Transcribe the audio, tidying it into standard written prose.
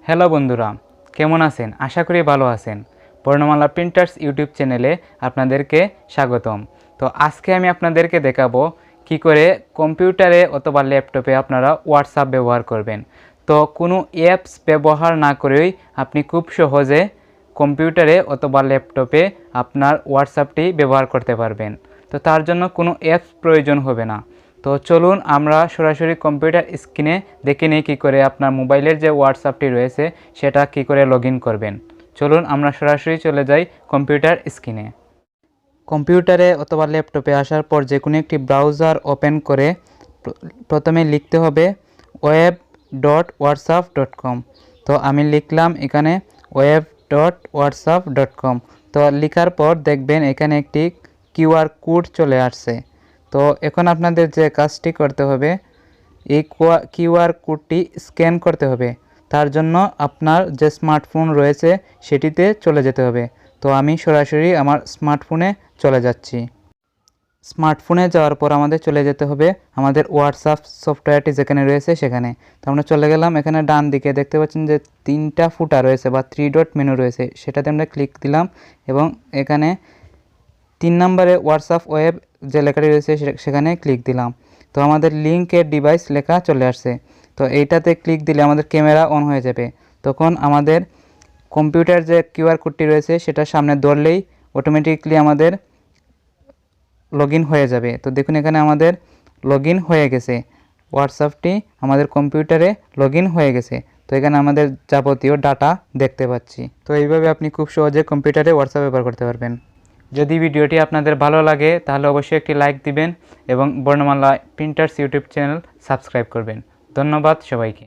Hello বন্ধুরা, কেমন আছেন? আশা করি ভালো আছেন। বর্ণমালা প্রিন্টার্স ইউটিউব চ্যানেলে আপনাদেরকে স্বাগতম। তো আজকে আমি আপনাদেরকে দেখাবো কি করে কম্পিউটারে অথবা ল্যাপটপে আপনারা হোয়াটসঅ্যাপ ব্যবহার করবেন। তো কোনো অ্যাপস ব্যবহার না করেই আপনি খুব সহজে কম্পিউটারে অথবা ল্যাপটপে আপনার হোয়াটসঅ্যাপটি ব্যবহার করতে পারবেন। তো তার জন্য কোনো অ্যাপস প্রয়োজন হবে না। তো চলুন আমরা সরাসরি কম্পিউটার স্ক্রিনে দেখে নিই কী করে আপনার মোবাইলের যে হোয়াটসঅ্যাপটি রয়েছে সেটা কী করে লগ ইন করবেন। চলুন আমরা সরাসরি চলে যাই কম্পিউটার স্ক্রিনে। কম্পিউটারে অথবা ল্যাপটপে আসার পর যে কোনো একটি ব্রাউজার ওপেন করে প্রথমে লিখতে হবে web.whatsapp.com। তো আমি লিখলাম এখানে web.whatsapp.com। তো লেখার পর দেখবেন এখানে একটি কিউআর কোড চলে আসছে। তো এখন আপনাদের যে কাজটি করতে হবে, এই কিউআর কোডটি স্ক্যান করতে হবে। তার জন্য আপনার যে স্মার্টফোন রয়েছে সেটিতে চলে যেতে হবে। তো আমি সরাসরি আমার স্মার্টফোনে চলে যাচ্ছি। স্মার্টফোনে যাওয়ার পর আমাদের চলে যেতে হবে আমাদের হোয়াটসঅ্যাপ সফটওয়্যারটি যেখানে রয়েছে সেখানে। তো আমরা চলে গেলাম, এখানে ডান দিকে দেখতে পাচ্ছেন যে 3টা ফুটা রয়েছে বা 3 ডট মেনু রয়েছে, সেটাতে আমরা ক্লিক দিলাম এবং এখানে 3 নম্বরে হোয়াটসঅ্যাপ ওয়েব যে লেখাটি রয়েছে সেখানে ক্লিক দিলাম। তো আমাদের লিঙ্কের ডিভাইস লেখা চলে আসছে। তো এইটাতে ক্লিক দিলে আমাদের ক্যামেরা অন হয়ে যাবে। তখন আমাদের কম্পিউটার যে কিউআর কোডটি রয়েছে সেটা সামনে ধরলেই অটোমেটিকলি আমাদের লগ ইন হয়ে যাবে। তো দেখুন এখানে আমাদের লগ ইন হয়ে গেছে, হোয়াটসঅ্যাপটি আমাদের কম্পিউটারে লগ ইন হয়ে গেছে। তো এখানে আমাদের যাবতীয় ডাটা দেখতে পাচ্ছি। তো এইভাবে আপনি খুব সহজে কম্পিউটারে হোয়াটসঅ্যাপ ব্যবহার করতে পারবেন। যদি ভিডিওটি আপনাদের ভালো লাগে তাহলে অবশ্যই একটি লাইক দিবেন এবং বর্ণমালা প্রিন্টার্স ইউটিউব চ্যানেল সাবস্ক্রাইব করবেন। ধন্যবাদ সবাইকে।